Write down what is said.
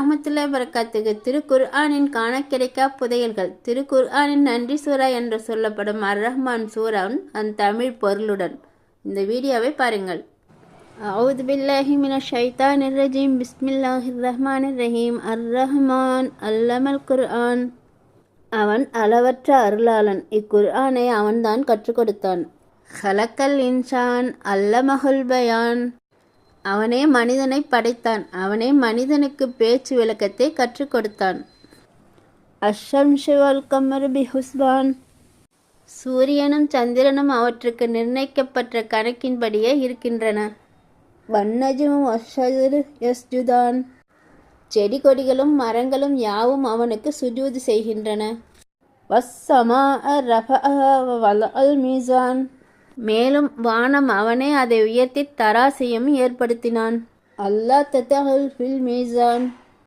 வரஹ்மத்துல்லாஹி வபரகாத்துஹு. திருக்குர்ஆனின் காண கிடைக்கா புதையல்கள். திருக்குர்ஆனின் நன்றி சூரா என்று சொல்லப்படும் அர்-ரஹ்மான் சூராவின் தமிழ் பொருளுடன் இந்த வீடியோவை பாருங்கள். அஊது பில்லாஹி மினஷ் ஷைத்தானிர் ரஜீம். பிஸ்மில்லாஹிர் ரஹ்மானிர் ரஹீம். அர்-ரஹ்மான் அல்லமல் குர்ஆன். அவன் அளவற்ற அருளாளன். இக்குர்ஆனை அவன்தான் கற்றுக் கொடுத்தான். ஹலக்கல் இன்சான் அல்லமஹுல் பயான். அவனே மனிதனை படைத்தான். அவனே மனிதனுக்கு பேச்சு விளக்கத்தை கற்றுக் கொடுத்தான். அஷ்ஷம்ஸு வல் கமரு பிஹுஸ்பான். சூரியனும் சந்திரனும் அவற்றுக்கு நிர்ணயிக்கப்பட்ட கணக்கின்படியே இருக்கின்றன. வன்னஜ்மு வஷ்ஷஜரு யஸ்ஜுதான். செடி கொடிகளும் மரங்களும் யாவும் அவனுக்கு சுஜூது செய்கின்றன. வஸ்ஸமாஅ ரஃபஅஹா வவதஅல் மீசான். மேலும் வானம் அவனே அதை உயர்த்தி தராசையும் ஏற்படுத்தினான். அல்லா தத்கல் ஃபில் மீசான்.